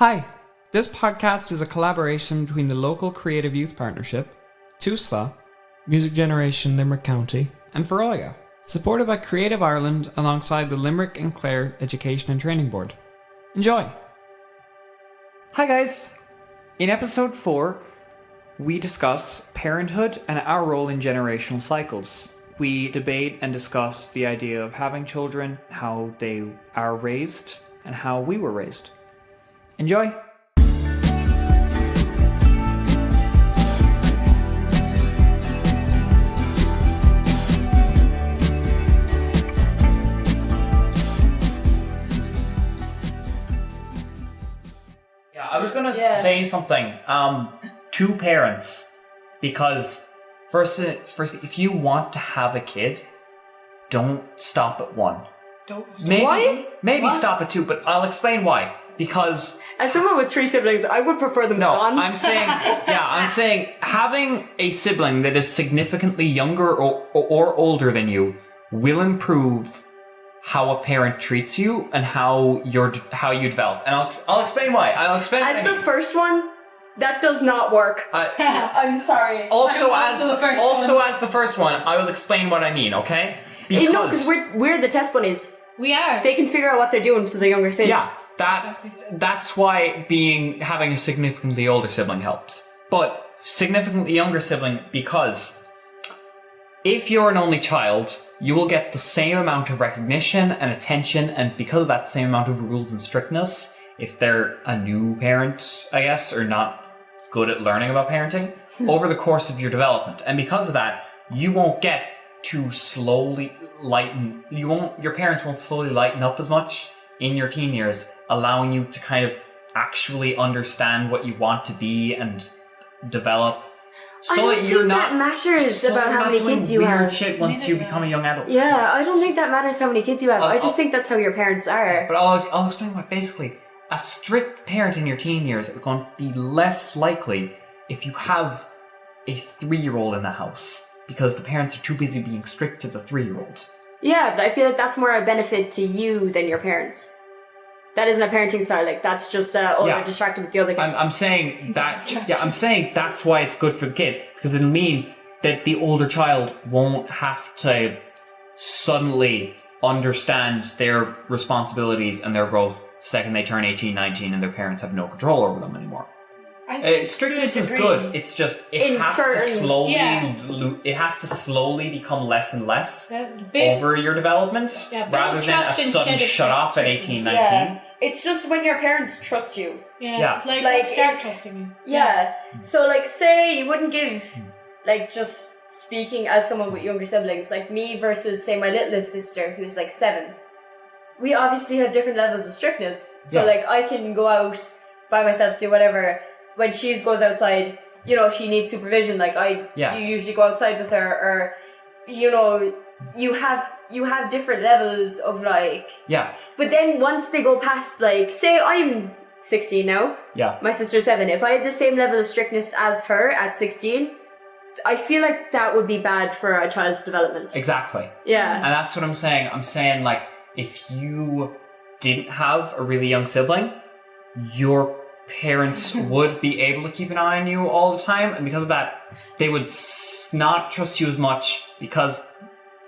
Hi, this podcast is a collaboration between the local Creative Youth Partnership, Tusla, Music Generation Limerick County, and Foróige, supported by Creative Ireland alongside the Limerick and Clare Education and Training Board. Enjoy! Hi guys! In episode 4, we discuss parenthood and our role in generational cycles. We debate and discuss the idea of having children, how they are raised, and how we were raised. Enjoy! Yeah, I was going to say something to parents, because first, if you want to have a kid, don't stop at 1. Maybe stop at 2, but I'll explain why. Because as someone with 3 siblings, I would prefer them gone. I'm saying having a sibling that is significantly younger or older than you will improve how a parent treats you and how you develop. And I'll explain why. As the first one, that does not work. I'm sorry. Also as the first one, I will explain what I mean. Okay? Because we're the test bunnies. We are. They can figure out what they're doing to the younger siblings. Yeah, that's why having a significantly older sibling helps. But significantly younger sibling, because if you're an only child, you will get the same amount of recognition and attention, and because of that, same amount of rules and strictness if they're a new parent, I guess, or not good at learning about parenting over the course of your development. And because of that, you won't get to slowly your parents won't slowly lighten up as much in your teen years, allowing you to kind of actually understand what you want to be and develop. So that you're not that matters about how many kids you have. Weird shit once you become a young adult. Yeah, I don't think that matters how many kids you have. I just think that's how your parents are. But I'll explain why. Basically, a strict parent in your teen years is going to be less likely if you have a 3-year-old in the house, because the parents are too busy being strict to the 3-year-old. Yeah, but I feel like that's more a benefit to you than your parents. That isn't a parenting style. Like, that's just they're distracted with the other kid. I'm saying that. Yeah, I'm saying that's why it's good for the kid, because it'll mean that the older child won't have to suddenly understand their responsibilities and their growth the second they turn 18, 19, and their parents have no control over them anymore. Strictness is good. It's just it has to slowly become less and less over your development, rather than a sudden shut off at 18, 19. Yeah. It's just when your parents trust you. Like start trusting you. Yeah. So, like, say you wouldn't give, like, just speaking as someone with younger siblings, like me versus, say, my littlest sister who's like 7. We obviously have different levels of strictness. So, like, I can go out by myself, do whatever. When she goes outside, she needs supervision. Like, you usually go outside with her, or, you have different levels of, like... Yeah. But then once they go past, like, say I'm 16 now. Yeah. My sister's 7. If I had the same level of strictness as her at 16, I feel like that would be bad for a child's development. Exactly. Yeah. And that's what I'm saying. I'm saying, like, if you didn't have a really young sibling, your parents would be able to keep an eye on you all the time, and because of that, they would not trust you as much, because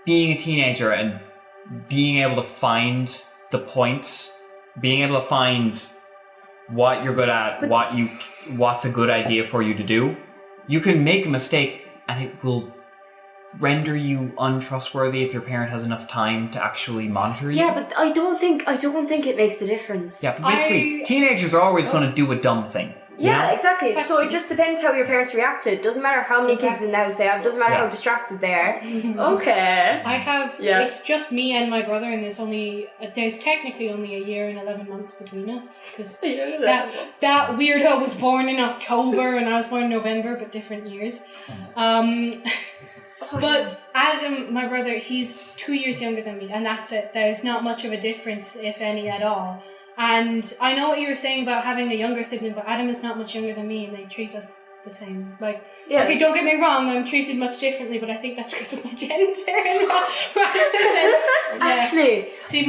being a teenager and being able to find the points, being able to find what you're good at, what's a good idea for you to do, you can make a mistake and it will render you untrustworthy if your parent has enough time to actually monitor you. Yeah, but I don't think it makes a difference. Yeah, but basically, teenagers are always going to do a dumb thing. Yeah, exactly. So it just depends how your parents reacted. Doesn't matter how many kids in the house they have. Doesn't matter how distracted they are. Okay. I have. Yeah. It's just me and my brother, and there's technically only a year and 11 months between us, because that weirdo was born in October and I was born in November, but different years. But Adam, my brother, he's 2 years younger than me, and that's it. There's not much of a difference, if any at all. And I know what you were saying about having a younger sibling, but Adam is not much younger than me, and they treat us the same. Like, okay, don't get me wrong, I'm treated much differently, but I think that's because of my gender. Actually, see,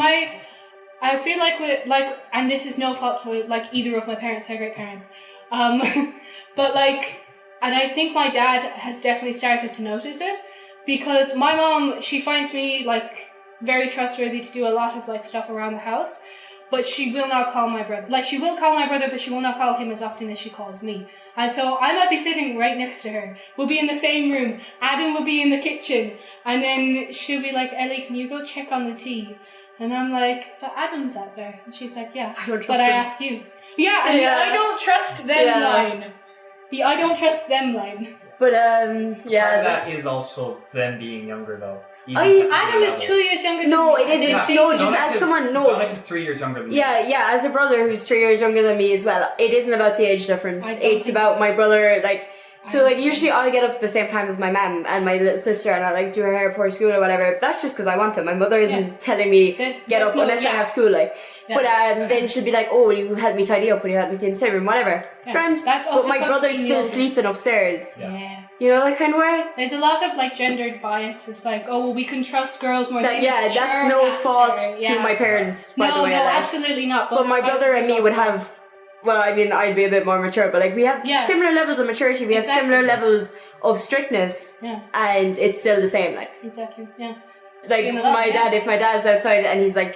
I feel like and this is no fault to like either of my parents, they're great parents. But like, and I think my dad has definitely started to notice it, because my mom, she finds me like very trustworthy to do a lot of like stuff around the house, but she will not call my brother. Like, she will call my brother, but she will not call him as often as she calls me. And so I might be sitting right next to her. We'll be in the same room. Adam will be in the kitchen. And then she'll be like, Ellie, can you go check on the tea? And I'm like, but Adam's out there. And she's like, yeah, I don't trust but I him. asked you. Yeah, and the I don't trust them line. The I don't trust them line. But Part of that is also them being younger, though. Adam is 2 years younger than me. No, it isn't. And No, just as someone knows. Dominic is 3 years younger than me. Yeah, as a brother who's 3 years younger than me as well, it isn't about the age difference. I don't It's think about it my is. brother, like, so like usually I get up at the same time as my mum and my little sister, and I like do her hair before school or whatever. That's just because I want to. My mother isn't telling me get up unless I have school, like. Yeah. But then she'll be like, "Oh, will you help me tidy up? Will you help me clean the living room? Whatever." Yeah. Grand. That's But also my because brother's being still the oldest. sleeping upstairs. Yeah. You know that kind of way. There's a lot of like gendered bias. It's like, oh, well, we can trust girls more. That, than yeah, mature that's no faster. fault Yeah. to my parents, by No, the way. no, like. absolutely not. But my brother and me would have, well, I mean, I'd be a bit more mature, but like we have similar levels of maturity, we have similar levels of strictness, and it's still the same, like. Exactly, yeah. Like my dad, if my dad's outside and he's like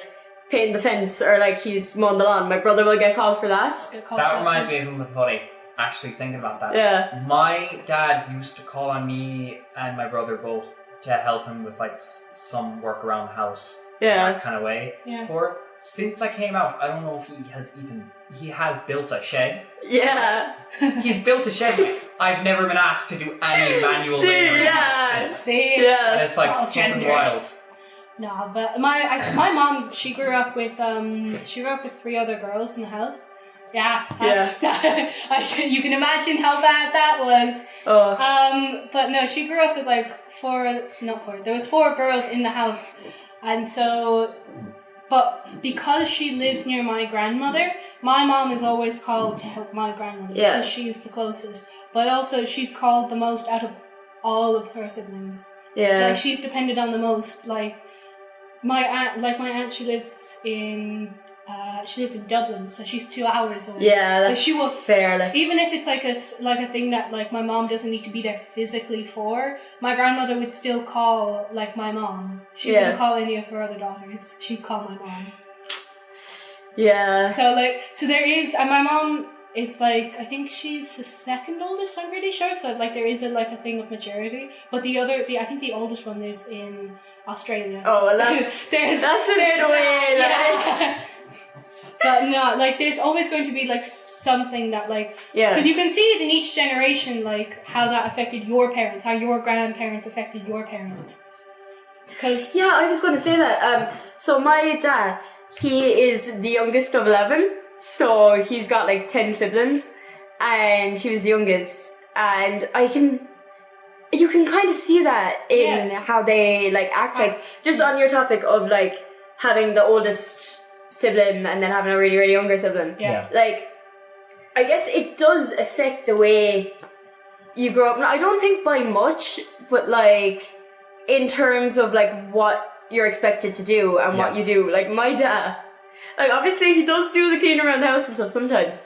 painting the fence or like he's mowing the lawn, my brother will get called for that. That reminds me of something funny, actually thinking about that. Yeah. My dad used to call on me and my brother both to help him with like some work around the house. Yeah. That kind of way. Yeah. Since I came out, I don't know if he has built a shed. Yeah. He's built a shed. I've never been asked to do any manual labor. Yeah. See? Yeah. And it's like fucking gendered. wild. No, but my mom, she grew up with 3 other girls in the house. Yeah, that's you can imagine how bad that was. Oh. But no, she grew up with like there was 4 girls in the house. And so, but because she lives near my grandmother, my mom is always called to help my grandmother because she's the closest. But also she's called the most out of all of her siblings. Yeah. Like she's depended on the most. Like my aunt, she lives in Dublin, so she's 2 hours away. Yeah, that's she will, fair. Like. Even if it's like a thing that like my mom doesn't need to be there physically for, my grandmother would still call like my mom. She wouldn't call any of her other daughters. She'd call my mom. Yeah. So there is, and my mom is like, I think she's the second oldest, I'm pretty sure. So like there is a thing of maturity, but I think the oldest one lives in Australia. Oh, well, that's a bit away. Yeah. But no, like there's always going to be like something that like, because you can see it in each generation, like how that affected your parents, how your grandparents affected your parents. Because I was going to say that. So my dad, he is the youngest of 11, so he's got like 10 siblings, and he was the youngest, and you can kind of see that in how they like act, like just on your topic of like having the oldest sibling and then having a really, really younger sibling. Yeah. Like, I guess it does affect the way you grow up. I don't think by much, but like in terms of like what you're expected to do and what you do. Like my dad, like obviously he does do the cleaning around the house and stuff sometimes,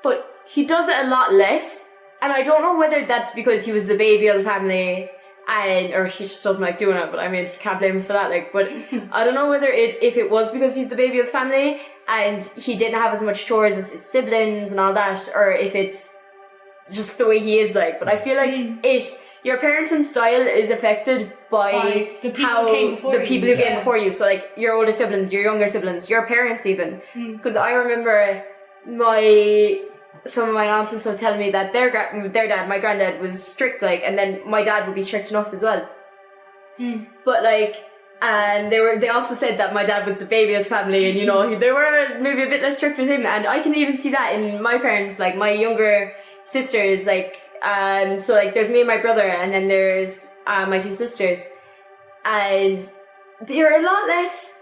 but he does it a lot less. And I don't know whether that's because he was the baby of the family or he just doesn't like doing it, but I mean, can't blame him for that. Like, but I don't know whether if it was because he's the baby of the family and he didn't have as much chores as his siblings and all that, or if it's just the way he is, like. But I feel like your parenting style is affected by the people how who came before the people who came before you. So like your older siblings, your younger siblings, your parents even. Because I remember some of my aunts and stuff telling me that their dad, my granddad, was strict, like, and then my dad would be strict enough as well. But like, and they also said that my dad was the baby of the family, and you know they were maybe a bit less strict with him, and I can even see that in my parents, like my younger sisters, like so like there's me and my brother, and then there's my 2 sisters, and they're a lot less,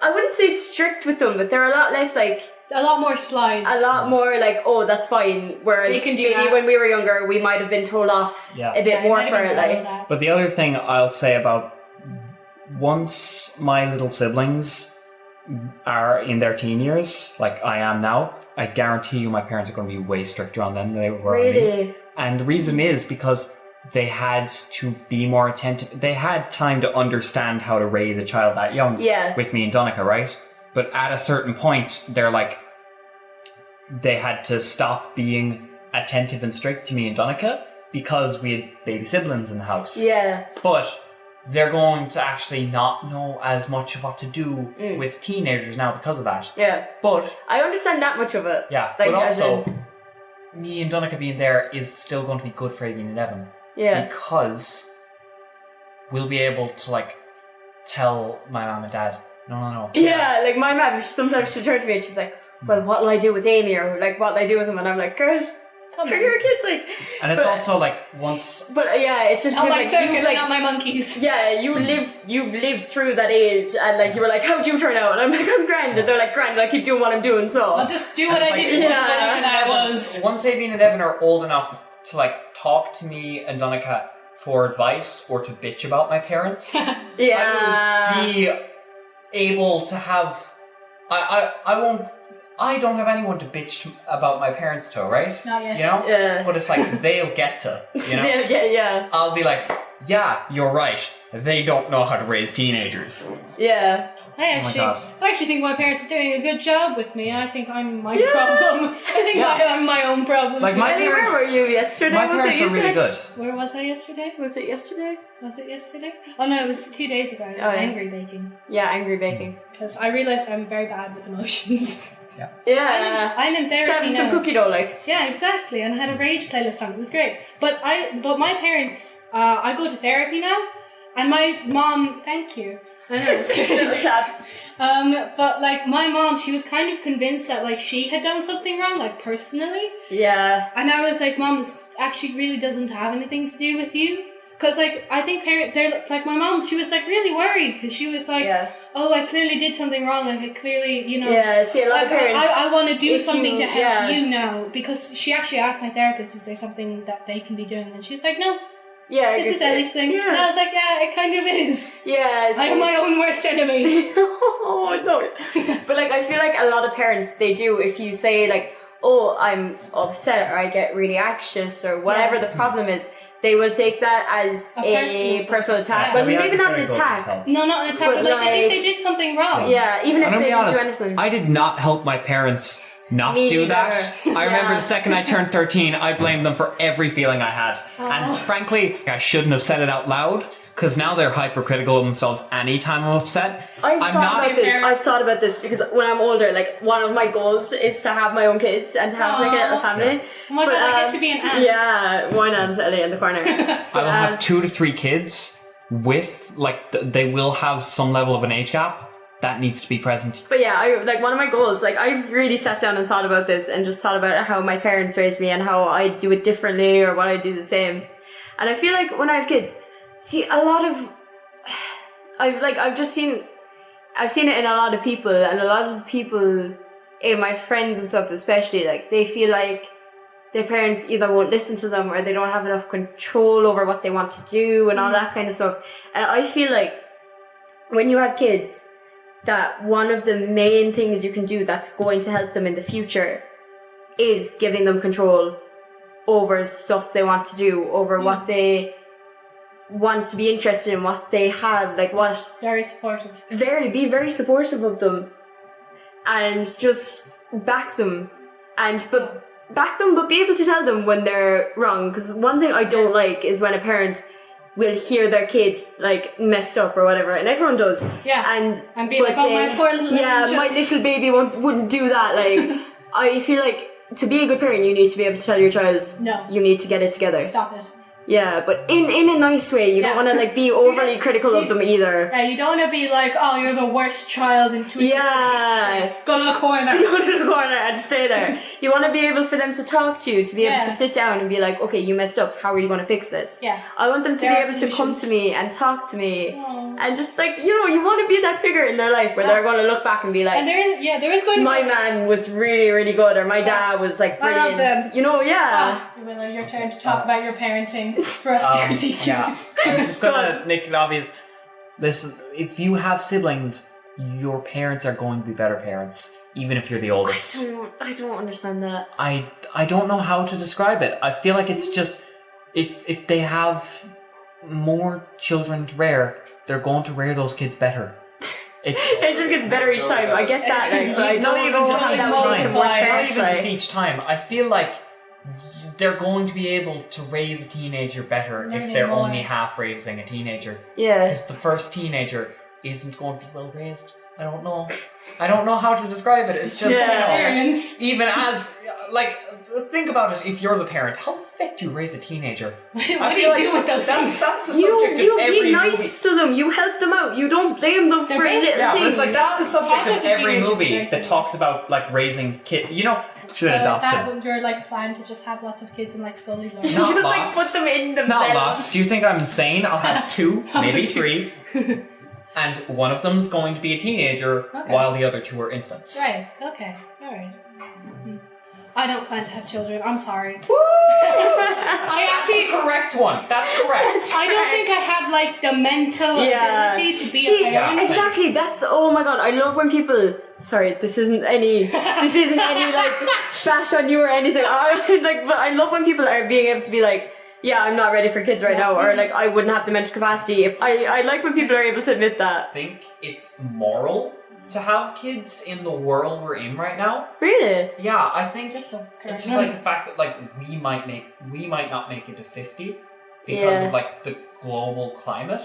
I wouldn't say strict with them, but they're a lot less like. a lot more slides. A lot more like, oh, that's fine. Whereas They can do maybe that. when we were younger, we might have been told off a bit more for it. Like, But the other thing I'll say about once my little siblings are in their teen years, like I am now, I guarantee you my parents are going to be way stricter on them than they were on me. Really? And the reason is because they had to be more attentive. They had time to understand how to raise a child that young with me and Donica, right? But at a certain point, they're like, they had to stop being attentive and strict to me and Donica because we had baby siblings in the house. Yeah. But they're going to actually not know as much of what to do with teenagers now because of that. Yeah. But I understand that much of it. yeah, Like, but as also, me and Donica being there is still going to be good for Avian and Evan. Yeah. Because we'll be able to, like, tell my mom and dad, no. Yeah, like my mum, sometimes she'll turn to me and she's like, well, what'll I do with Amy? Or like, what'll I do with him? And I'm like, girl, they're your kids, like. And it's also like once. But yeah, it's just Not my because, circus, like, not my monkeys. yeah, you've lived through that age, and like you were like, how'd you turn out? And I'm like, I'm grand, and they're like, grand, I keep doing what I'm doing, so. I'll just do what I like, did before that was. Once Avian and Evan are old enough to like talk to me and Donica for advice or to bitch about my parents, Yeah. I will be able to have. I don't have anyone to bitch about my parents to, right? Not yet. You know? Yeah. But it's like, they'll get to, you know? Yeah. I'll be like, yeah, you're right. They don't know how to raise teenagers. Yeah. I God. actually think my parents are doing a good job with me. I think I'm my problem. I think I'm my own problem. Like my Ellie, where were you yesterday? My Was parents it are really yesterday? good. Where was I yesterday? Was it yesterday? Was it yesterday? Oh no, it was 2 days ago. It was Oh, yeah. angry baking. Yeah, angry baking. Because I realised I'm very bad with emotions. Yeah. I'm in therapy Stabbing now. some cookie dough, like. Yeah, exactly. And I had a rage playlist on. It was great. But my parents, I go to therapy now, and my mom, thank you. I know it's Little taps. but like my mom, she was kind of convinced that like she had done something wrong, like personally. Yeah. And I was like, Mom, this actually really doesn't have anything to do with you. Because like I think they're like my mom, she was like really worried because she was like, oh, I clearly did something wrong. Like I clearly, you know. Yeah, see, a lot of parents. I want to do if something you- to help yeah. you now, because she actually asked my therapist, is there something that they can be doing? And she's like, no, Yeah, I this guess is Ellie's thing. Yeah. And I was like, yeah, it kind of is. Yeah. So I'm my own worst enemy. oh no. But like I feel like a lot of parents, they do, if you say like, oh, I'm upset or I get really anxious or whatever the problem is, they will take that as a personal attack. Yeah. But We are maybe not an critical of attack. themselves. No, not an attack, but like they think they did something wrong. Yeah, even if I'm they gonna be didn't honest, do anything. I did not help my parents not Me do neither. that. I remember Yeah. the second I turned 13, I blamed them for every feeling I had. And frankly, I shouldn't have said it out loud, because now they're hypercritical of themselves anytime I'm upset. I've I'm thought not about this. I've thought about this because when I'm older, like one of my goals is to have my own kids and to have like a little family. Oh my God, I get to be an aunt. Yeah, one aunt Ellie in the corner. I will have 2 to 3 kids with, like, they will have some level of an age gap. That needs to be present. But yeah, I like one of my goals. Like I've really sat down and thought about this and just thought about how my parents raised me and how I do it differently or what I do the same. And I feel like when I have kids, see a lot of, I've seen it in a lot of people, and a lot of people in my friends and stuff especially, like they feel like their parents either won't listen to them or they don't have enough control over what they want to do and all that kind of stuff. And I feel like when you have kids, that one of the main things you can do that's going to help them in the future is giving them control over stuff they want to do, over what they want to be interested in, what they have, like what. Very supportive. Be very supportive of them, and just back them, but be able to tell them when they're wrong. Because one thing I don't like is when a parent will hear their kid like mess up or whatever, and everyone does. Yeah. And be but like, oh, my poor little angel. my little baby wouldn't do that. Like, I feel like to be a good parent, you need to be able to tell your child, No. you need to get it together. Stop it. Yeah, but in a nice way. You don't want to like be overly critical of them either. Yeah, you don't want to be like, oh, you're the worst child in 2 years. Yeah. Go to the corner. Go to the corner and stay there. You want to be able for them to talk to you, to be able to sit down and be like, okay, you messed up. How are you going to fix this? Yeah. I want them to There be are able to come solutions. to me and talk to me. Aw. And just like, you want to be that figure in their life where they're going to look back and be like, And there is going to my be... man was really, really good, or my dad was like I love brilliant. them. Yeah. Oh, Willa, your turn to talk about your parenting for us to critique you. Yeah, I'm just gonna make it obvious. Listen, if you have siblings, your parents are going to be better parents, even if you're the oldest. I don't understand that. I don't know how to describe it. I feel like it's just if they have more children to rear, they're going to rear those kids better. It just gets better each time. I get that, like, but I Not don't even know just how each that time. would make it worse Not parents. even just each time. I feel like they're going to be able to raise a teenager better if Learning they're more. only half raising a teenager. Yeah. Because the first teenager isn't going to be well raised. I don't know. I don't know how to describe it. It's just Experience. even as think about it. If you're the parent, how the fuck do you raise a teenager? What do you do with those things? That's the You subject of every be nice to them. You help them out. You don't blame them They're for very- little Yeah, but things. it's like that's the subject Toddlers of and every teenagers are movie very that similar. talks about like raising kids. You know, So should is adopt that them. what your like plan to just have lots of kids and like slowly learn? No. just Not like lots. put them in themselves. Not lots. Do you think I'm insane? I'll have 2, maybe 3. And one of them's going to be a teenager Okay. while the other 2 are infants. Right. Okay. All right. I don't plan to have children. I'm sorry. I That's the actually. correct one. That's correct. I don't think I have like the mental Yeah. ability to be See, a parent. exactly. That's oh my god. I love when people. Sorry, this isn't any like bash on you or anything. But I love when people are being able to be like, yeah, I'm not ready for kids right now, or like I wouldn't have the mental capacity. If I like when people are able to admit that. I think it's moral to have kids in the world we're in right now. Really? Yeah, I think Just so it's correct. just like the fact that like we might not make it to 50 because Yeah. of like the global climate.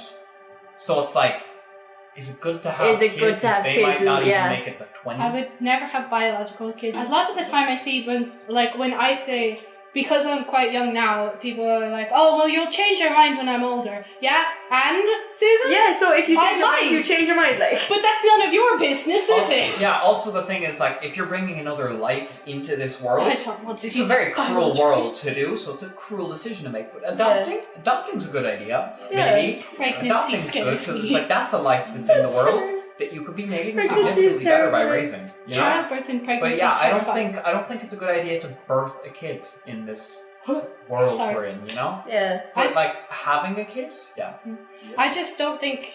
So it's like, is it good to have Is it kids good to have if they kids might not and- even yeah. make it to 20? I would never have biological kids. A lot of the time I see when I say, because I'm quite young now, people are like, oh, well, you'll change your mind when I'm older. Yeah? And, Susan? Yeah. So if you I change your mind, might. you change your mind. Like. But that's none of your business, is Also, it? yeah, also the thing is like if you're bringing another life into this world, I don't want to it's be a very cruel biological. world to do, so it's a cruel decision to make. But adopting's a good idea. Yeah. Maybe. Pregnancy Adopting's good scares because me. it's like that's a life that's in the world that you could be making Pregnancy is significantly better by terrifying. raising. You know? Childbirth and pregnancy. But yeah, terrifying. I don't think it's a good idea to birth a kid in this world Sorry. we're in, you know? Yeah. But like having a kid, yeah. I just don't think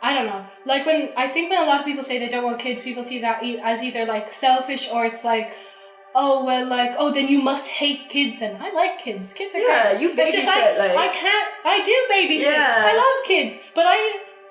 I don't know. Like when a lot of people say they don't want kids, people see that as either like selfish or it's like, oh well, like oh then you must hate kids, and I like kids. Kids are Yeah, great. you It's just babysit, like- I do babysit. Yeah. I love kids, but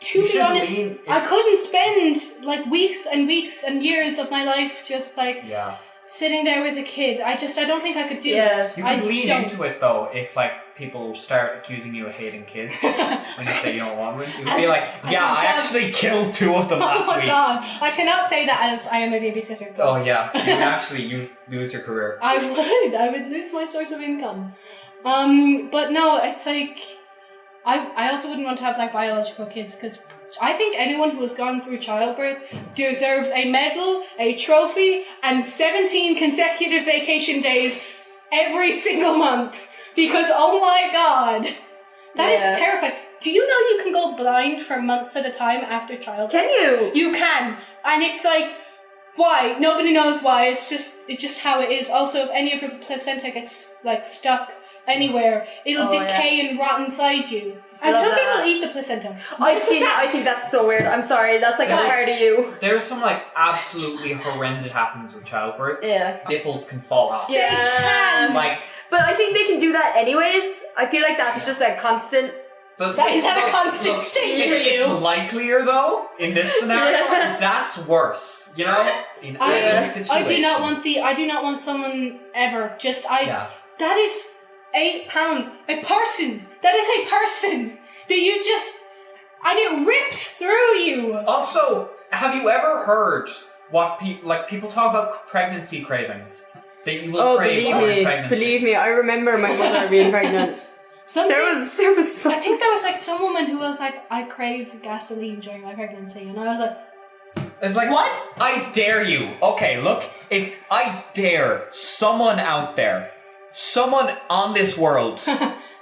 to You be should honest, lean I in- couldn't spend like weeks and years of my life just like Yeah. sitting there with a kid. I don't think I could do Yeah. that. You I can lean don't. into it though if like people start accusing you of hating kids when you say you don't want them. You can be As- like, as yeah, a I child- actually killed 2 of them Oh last my week. god, I cannot say that as I am a babysitter. But Oh yeah, you lose your career. I would lose my source of income. But no, it's like I also wouldn't want to have like biological kids because I think anyone who has gone through childbirth deserves a medal, a trophy, and 17 consecutive vacation days every single month. Because oh my god, that is Yeah. terrifying. Do you know you can go blind for months at a time after childbirth? Can you? You can, and it's like, why? Nobody knows why. It's just how it is. Also, if any of your placenta gets like stuck anywhere, it'll Oh, decay and rot inside you. And Love some that. people eat the placenta. I've seen that. I think that's so weird. I'm sorry. That's like a Yes. part of you. There's some like absolutely horrendous happens with childbirth. Yeah. Nipples can fall out. Yeah. Like, But I think they can do that anyways. I feel like that's just a constant. but, Is that a but- constant look, state for It's you? likelier though in this scenario. Yeah. That's worse. You know, in any situation. I do not want someone ever. Yeah. That is £8. A person. That is a person. That you just, and it rips through you. Also, have you ever heard what people talk about pregnancy cravings? That you will Oh, crave believe during me, pregnancy. believe me. I remember my mother being pregnant. There was so. I think there was like some woman who was like, I craved gasoline during my pregnancy, and I was like, It's like, what? I dare you. Okay, look, if I dare someone out there, someone on this world,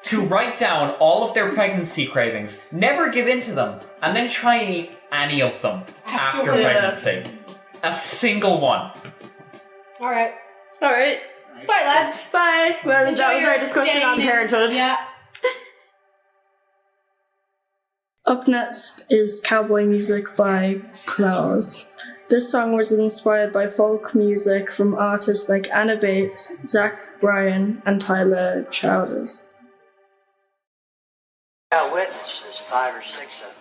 to write down all of their pregnancy cravings, never give in to them, and then try and eat any of them after Afterwards. pregnancy. A single one. All right, All right. bye lads. Bye. Well, Enjoy that was your our discussion day on then. parenthood. Yeah. Up next is Cowboy music by Klaus. This song was inspired by folk music from artists like Anna Bates, Zach Bryan, and Tyler Childers. Got witnesses, 5 or 6 of them.